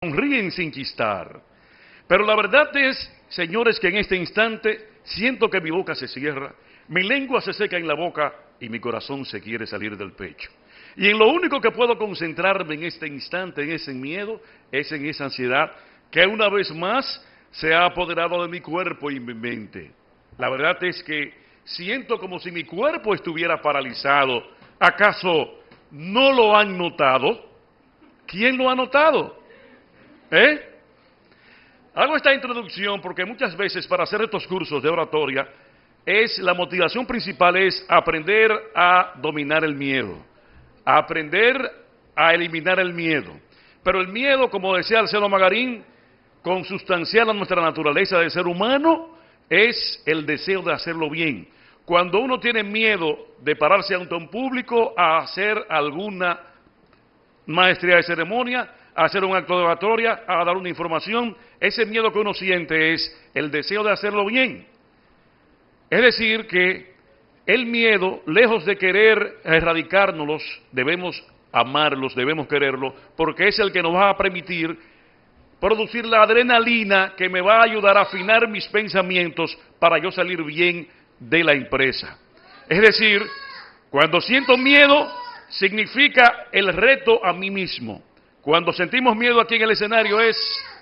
sonríen sin chistar. Pero la verdad es, señores, que en este instante siento que mi boca se cierra, mi lengua se seca en la boca y mi corazón se quiere salir del pecho. Y en lo único que puedo concentrarme en este instante, en ese miedo, es en esa ansiedad que una vez más se ha apoderado de mi cuerpo y mi mente. La verdad es que siento como si mi cuerpo estuviera paralizado. ¿Acaso no lo han notado? ¿Quién lo ha notado? Hago esta introducción porque muchas veces para hacer estos cursos de oratoria la motivación principal es aprender a dominar el miedo, a aprender a eliminar el miedo. Pero el miedo, como decía Alcedo Magarín, consustancial a nuestra naturaleza de ser humano, es el deseo de hacerlo bien. Cuando uno tiene miedo de pararse ante un público a hacer alguna maestría de ceremonia, a hacer un acto de oratoria, a dar una información, ese miedo que uno siente es el deseo de hacerlo bien. Es decir, que el miedo, lejos de querer erradicárnoslos, debemos amarlos, debemos quererlo, porque es el que nos va a permitir producir la adrenalina que me va a ayudar a afinar mis pensamientos para yo salir bien de la empresa. Es decir, cuando siento miedo, significa el reto a mí mismo. Cuando sentimos miedo aquí en el escenario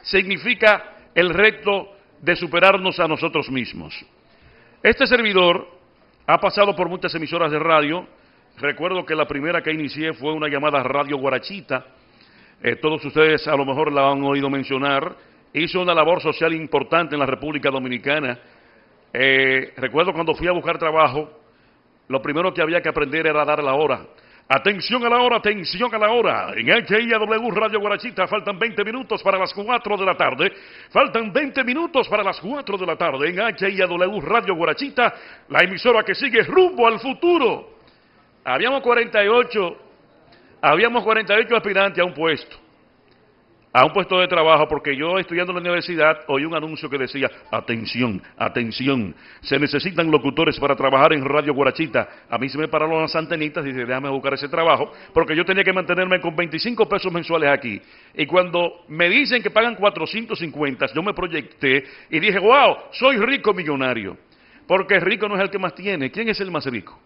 significa el reto de superarnos a nosotros mismos. Este servidor ha pasado por muchas emisoras de radio. Recuerdo que la primera que inicié fue una llamada Radio Guarachita. Todos ustedes a lo mejor la han oído mencionar. Hizo una labor social importante en la República Dominicana. Recuerdo cuando fui a buscar trabajo, lo primero que había que aprender era dar la hora. Atención a la hora, atención a la hora. En HIAW Radio Guarachita faltan 20 minutos para las 4 de la tarde. Faltan 20 minutos para las 4 de la tarde. En HIAW Radio Guarachita, la emisora que sigue rumbo al futuro. Habíamos 48 aspirantes a un puesto de trabajo, porque yo estudiando en la universidad oí un anuncio que decía, atención, atención, se necesitan locutores para trabajar en Radio Guarachita. A mí se me pararon las antenitas y dije, déjame buscar ese trabajo, porque yo tenía que mantenerme con 25 pesos mensuales aquí. Y cuando me dicen que pagan 450, yo me proyecté y dije, wow, soy rico millonario, porque rico no es el que más tiene. ¿Quién es el más rico?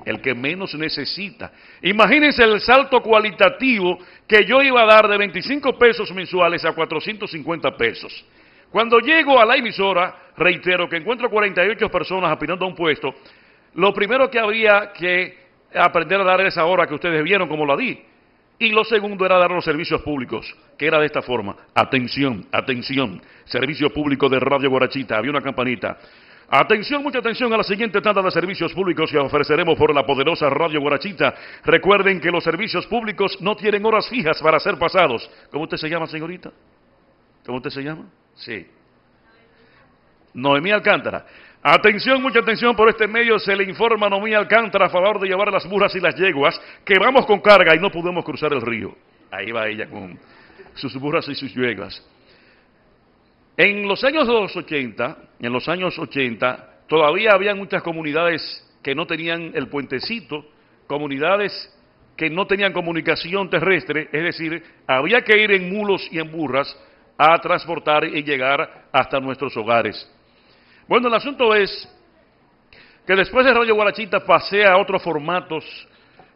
El que menos necesita. Imagínense el salto cualitativo que yo iba a dar de 25 pesos mensuales a 450 pesos. Cuando llego a la emisora, reitero que encuentro 48 personas aspirando a un puesto, lo primero que habría que aprender a dar es esa hora que ustedes vieron como la di. Y lo segundo era dar los servicios públicos, que era de esta forma. Atención, atención, servicio público de Radio Guarachita. Había una campanita. Atención, mucha atención a la siguiente tanda de servicios públicos que ofreceremos por la poderosa Radio Guarachita. Recuerden que los servicios públicos no tienen horas fijas para ser pasados. ¿Cómo usted se llama, señorita? ¿Cómo usted se llama? Sí. Noemí Alcántara. Atención, mucha atención, por este medio se le informa a Noemí Alcántara a favor de llevar las burras y las yeguas, que vamos con carga y no podemos cruzar el río. Ahí va ella con sus burras y sus yeguas. En los años 80, todavía había muchas comunidades que no tenían el puentecito, comunidades que no tenían comunicación terrestre, es decir, había que ir en mulos y en burras a transportar y llegar hasta nuestros hogares. Bueno, el asunto es que después de Radio Guarachita pasé a otros formatos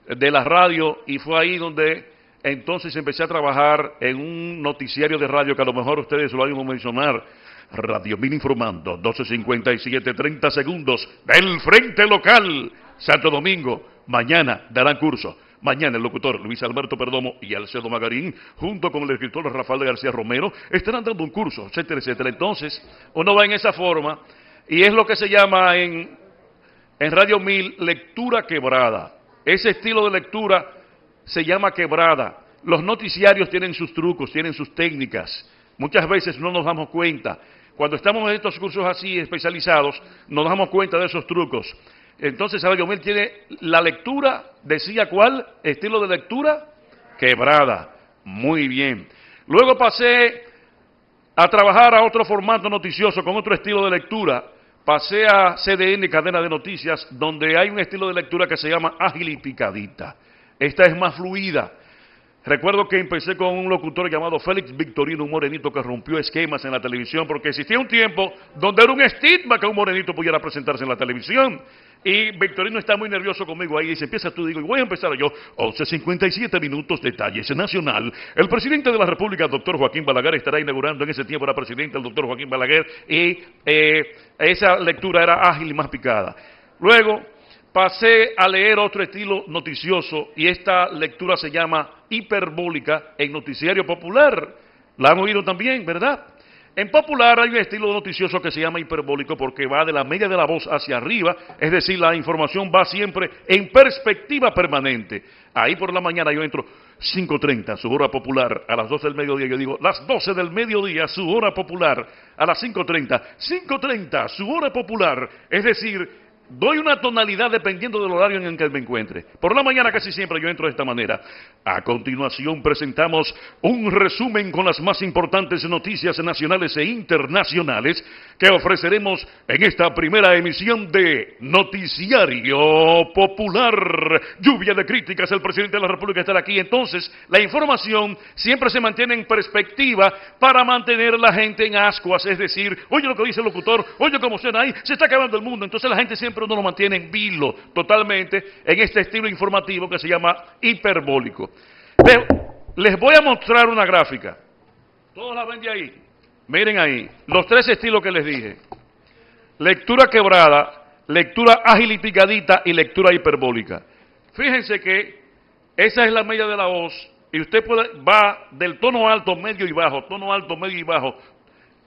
de la radio y fue ahí donde entonces empecé a trabajar en un noticiario de radio que a lo mejor ustedes lo van a mencionar, Radio Mil informando, 12:57, 30 segundos, del Frente Local, Santo Domingo. Mañana darán curso. Mañana el locutor Luis Alberto Perdomo y Alcedo Magarín, junto con el escritor Rafael de García Romero, estarán dando un curso, etcétera, etcétera. Entonces, uno va en esa forma, y es lo que se llama en Radio 1000 lectura quebrada. Ese estilo de lectura se llama quebrada. Los noticiarios tienen sus trucos, tienen sus técnicas. Muchas veces no nos damos cuenta. Cuando estamos en estos cursos así especializados, nos damos cuenta de esos trucos. Entonces, Radio 1000 tiene la lectura, decía cuál, estilo de lectura quebrada. Muy bien. Luego pasé a trabajar a otro formato noticioso con otro estilo de lectura. Pasé a CDN, Cadena de Noticias, donde hay un estilo de lectura que se llama ágil y picadita. Esta es más fluida. Recuerdo que empecé con un locutor llamado Félix Victorino, un morenito que rompió esquemas en la televisión, porque existía un tiempo donde era un estigma que un morenito pudiera presentarse en la televisión. Y Victorino está muy nervioso conmigo ahí, dice, empieza tú, digo, y voy a empezar yo, 11:57 minutos, detalles nacional. El presidente de la República, doctor Joaquín Balaguer, estará inaugurando, en ese tiempo era presidente el doctor Joaquín Balaguer, y esa lectura era ágil y más picada. Luego pasé a leer otro estilo noticioso, y esta lectura se llama hiperbólica en Noticiario Popular. La han oído también, ¿verdad? En Popular hay un estilo noticioso que se llama hiperbólico porque va de la media de la voz hacia arriba, es decir, la información va siempre en perspectiva permanente. Ahí por la mañana yo entro 5:30, su hora popular, a las 12 del mediodía, yo digo, las 12 del mediodía, su hora popular, a las 5:30, 5:30, su hora popular, es decir, doy una tonalidad dependiendo del horario en el que me encuentre. Por la mañana casi siempre yo entro de esta manera. A continuación presentamos un resumen con las más importantes noticias nacionales e internacionales que ofreceremos en esta primera emisión de Noticiario Popular. Lluvia de críticas, el presidente de la República estará aquí. Entonces, la información siempre se mantiene en perspectiva para mantener a la gente en ascuas. Es decir, oye lo que dice el locutor, oye cómo suena ahí, se está acabando el mundo. Entonces la gente siempre uno lo mantiene en vilo, totalmente, en este estilo informativo que se llama hiperbólico. Les voy a mostrar una gráfica. ¿Todos la ven de ahí? Miren ahí, los tres estilos que les dije. Lectura quebrada, lectura ágil y picadita y lectura hiperbólica. Fíjense que esa es la media de la voz y usted va del tono alto, medio y bajo, tono alto, medio y bajo.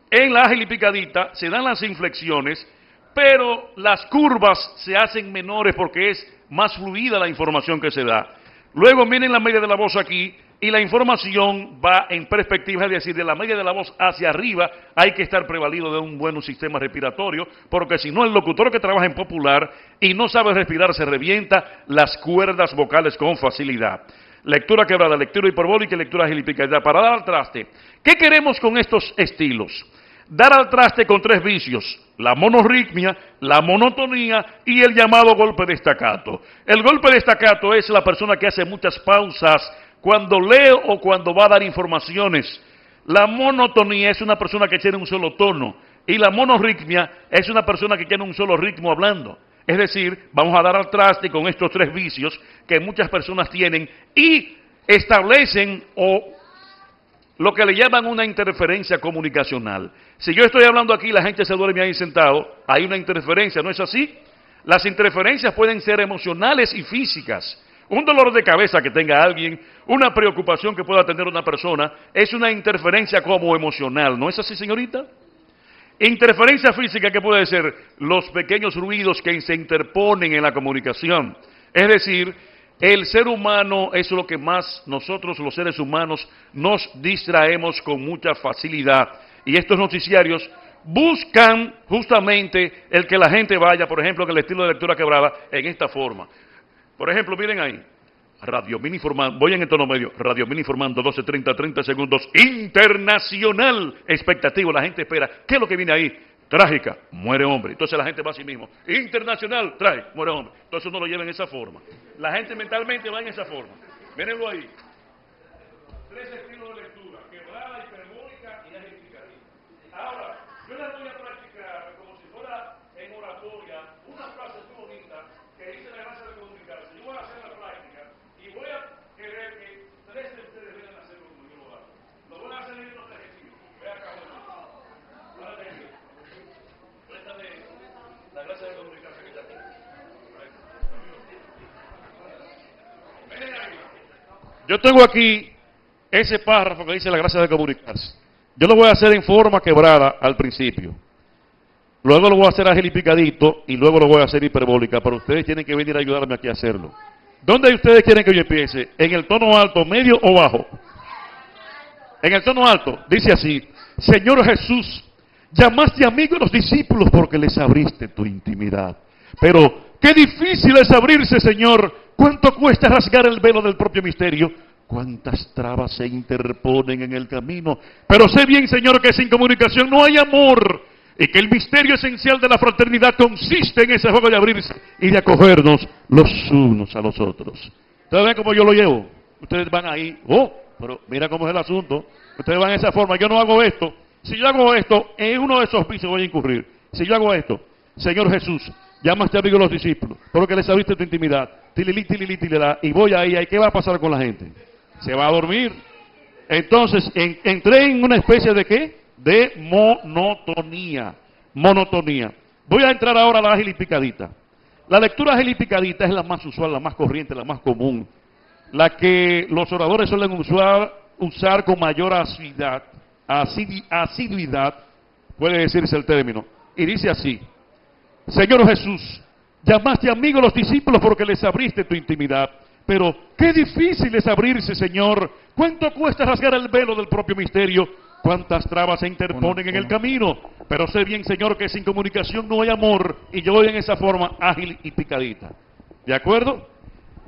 En la ágil y picadita se dan las inflexiones, pero las curvas se hacen menores porque es más fluida la información que se da. Luego miren la media de la voz aquí y la información va en perspectiva, es decir, de la media de la voz hacia arriba hay que estar prevalido de un buen sistema respiratorio, porque si no el locutor que trabaja en Popular y no sabe respirar se revienta las cuerdas vocales con facilidad. Lectura quebrada, lectura hiperbólica y lectura ágil y picadita. Para dar al traste, ¿qué queremos con estos estilos? Dar al traste con tres vicios: la monorritmia, la monotonía y el llamado golpe de staccato. El golpe de staccato es la persona que hace muchas pausas cuando lee o cuando va a dar informaciones. La monotonía es una persona que tiene un solo tono y la monorritmia es una persona que tiene un solo ritmo hablando. Es decir, vamos a dar al traste con estos tres vicios que muchas personas tienen y establecen lo que le llaman una interferencia comunicacional. Si yo estoy hablando aquí y la gente se duerme ahí sentado, hay una interferencia, ¿no es así? Las interferencias pueden ser emocionales y físicas. Un dolor de cabeza que tenga alguien, una preocupación que pueda tener una persona, es una interferencia como emocional, ¿no es así, señorita? Interferencia física, ¿qué puede ser? Los pequeños ruidos que se interponen en la comunicación. Es decir, el ser humano es lo que más nosotros los seres humanos nos distraemos con mucha facilidad. Y estos noticiarios buscan justamente el que la gente vaya, por ejemplo, en el estilo de lectura quebrada, en esta forma. Por ejemplo, miren ahí, Radio Mini informando, voy en el tono medio, Radio Mini informando, 12:30, 30 segundos, internacional, expectativo, la gente espera. ¿Qué es lo que viene ahí? Trágica, muere hombre. Entonces la gente va a sí mismo. Internacional, trágica, muere hombre. Entonces uno lo lleva en esa forma. La gente mentalmente va en esa forma. Mírenlo ahí. Tres estilos de lectura: quebrada, hiperbólica y ágil picadita. Ahora, yo les voy a practicar como si fuera en oratoria una frase muy bonita que dice la gracia de comunicarse. Yo voy a hacer la práctica y voy a querer que tres de ustedes vengan a hacerlo como yo lo hago. Lo voy a hacer en unos ejercicios. Ve acá, la gracia de comunicarse que está aquí. Yo tengo aquí ese párrafo que dice la gracia de comunicarse. Yo lo voy a hacer en forma quebrada al principio. Luego lo voy a hacer ágil y picadito y luego lo voy a hacer hiperbólica, pero ustedes tienen que venir a ayudarme aquí a hacerlo. ¿Dónde ustedes quieren que yo empiece? ¿En el tono alto, medio o bajo? En el tono alto, dice así: Señor Jesús, llamaste amigo a los discípulos porque les abriste tu intimidad. Pero qué difícil es abrirse, Señor. ¿Cuánto cuesta rasgar el velo del propio misterio? ¿Cuántas trabas se interponen en el camino? Pero sé bien, Señor, que sin comunicación no hay amor y que el misterio esencial de la fraternidad consiste en ese juego de abrirse y de acogernos los unos a los otros. ¿Ustedes ven cómo yo lo llevo? ustedes van ahí, oh, pero mira cómo es el asunto, ustedes van de esa forma, yo no hago esto, si yo hago esto, en uno de esos vicios voy a incurrir, si yo hago esto, Señor Jesús, llamaste a mí a los discípulos, porque les abriste tu intimidad, tililí, tililí, tililá, y voy ahí, ¿qué va a pasar con la gente? Se va a dormir. Entonces, entré en una especie de ¿qué? De monotonía. Monotonía. Voy a entrar ahora a la ágil y picadita. La lectura ágil y picadita es la más usual, la más corriente, la más común. La que los oradores suelen usar con mayor asiduidad, puede decirse el término. Y dice así: Señor Jesús, llamaste amigo a los discípulos porque les abriste tu intimidad. Pero qué difícil es abrirse, Señor. ¿Cuánto cuesta rasgar el velo del propio misterio? ¿Cuántas trabas se interponen en el camino? Pero sé bien, Señor, que sin comunicación no hay amor. Y yo voy en esa forma ágil y picadita. ¿De acuerdo?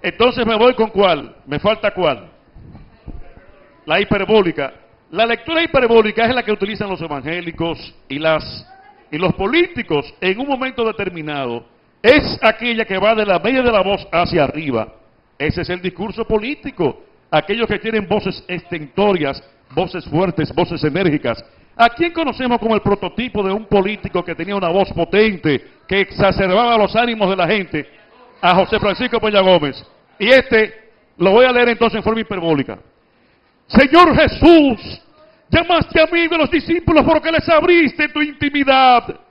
Entonces me voy con ¿cuál? Me falta ¿cuál? La hiperbólica. La lectura hiperbólica es la que utilizan los evangélicos y los políticos en un momento determinado. Es aquella que va de la media de la voz hacia arriba. Ese es el discurso político. Aquellos que tienen voces estentorias, voces fuertes, voces enérgicas. ¿A quién conocemos como el prototipo de un político que tenía una voz potente, que exacerbaba los ánimos de la gente? A José Francisco Peña Gómez. Y lo voy a leer entonces en forma hiperbólica. Señor Jesús, llamaste a mí a los discípulos porque les abriste tu intimidad.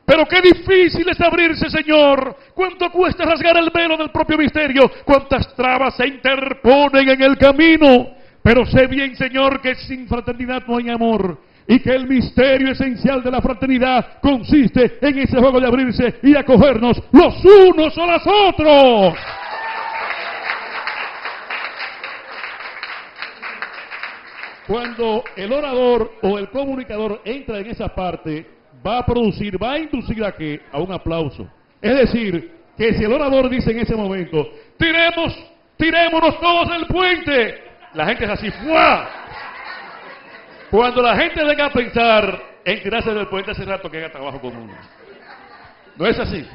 Pero qué difícil es abrirse, Señor. ¿Cuánto cuesta rasgar el velo del propio misterio? ¿Cuántas trabas se interponen en el camino? Pero sé bien, Señor, que sin fraternidad no hay amor. Y que el misterio esencial de la fraternidad consiste en ese juego de abrirse y acogernos los unos a los otros. Cuando el orador o el comunicador entra en esa parte, va a inducir a ¿qué? A un aplauso. Es decir, que si el orador dice en ese momento, tirémonos todos del puente, la gente es así, ¡fua! Cuando la gente venga a pensar en tirarse del puente, hace rato que haga trabajo común. No es así,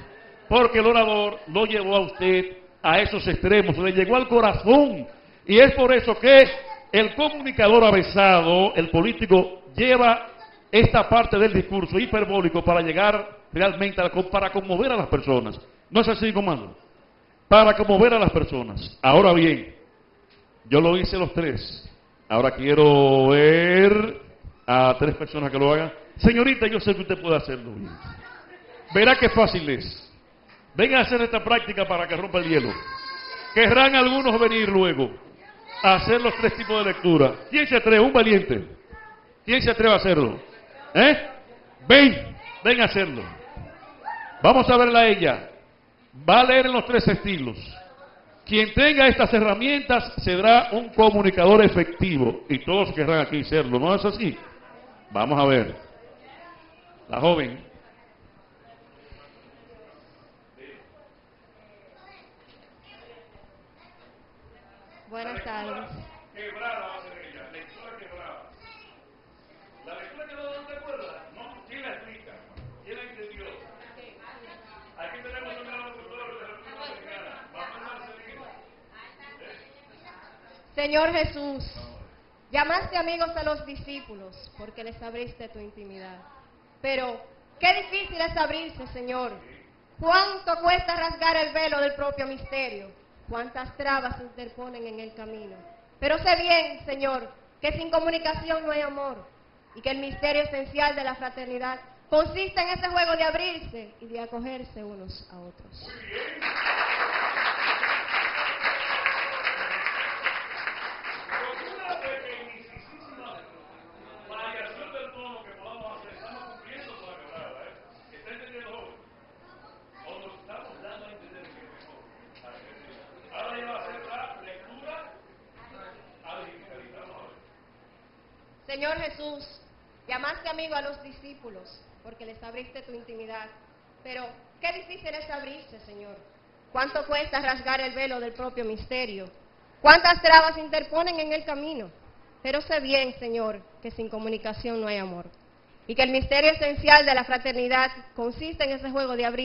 porque el orador lo llevó a usted a esos extremos, le llegó al corazón, y es por eso que el comunicador avesado, el político, lleva esta parte del discurso hiperbólico para llegar realmente para conmover a las personas. ¿No es así, comando? Para conmover a las personas. Ahora bien, yo lo hice los tres. Ahora quiero ver a 3 personas que lo hagan. Señorita, yo sé que usted puede hacerlo bien. Verá qué fácil es. Vengan a hacer esta práctica para que rompa el hielo. Querrán algunos venir luego a hacer los 3 tipos de lectura. ¿Quién se atreve? Un valiente. ¿Quién se atreve a hacerlo? Ven a hacerlo. Vamos a verla a ella. Va a leer en los 3 estilos. Quien tenga estas herramientas será un comunicador efectivo. Y todos querrán aquí serlo, ¿no es así? Vamos a ver. La joven. Buenas tardes. Quebrada va a ser ella, lectura quebrada. La lectura quebrada, ¿no te acuerdas? No, ¿quién la explica? ¿Quién la entendió? Aquí tenemos un gran locutor de la República Dominicana. Vamos a seguir. Señor Jesús, llamaste amigos a los discípulos porque les abriste tu intimidad. Pero qué difícil es abrirse, Señor. ¿Cuánto cuesta rasgar el velo del propio misterio? ¿Cuántas trabas se interponen en el camino? Pero sé bien, Señor, que sin comunicación no hay amor y que el misterio esencial de la fraternidad consiste en ese juego de abrirse y de acogerse unos a otros. Con una pequeñísima variación del tono que podamos hacer, estamos cumpliendo con la quebrada, ¿Está entendiendo, joven? O nos estamos dando a entender que es mejor. Ahora ya va a ser la lectura adivinadita. Señor Jesús, llamaste amigo a los discípulos porque les abriste tu intimidad. Pero qué difícil es abrirse, Señor. ¿Cuánto cuesta rasgar el velo del propio misterio? ¿Cuántas trabas se interponen en el camino? Pero sé bien, Señor, que sin comunicación no hay amor y que el misterio esencial de la fraternidad consiste en ese juego de abrir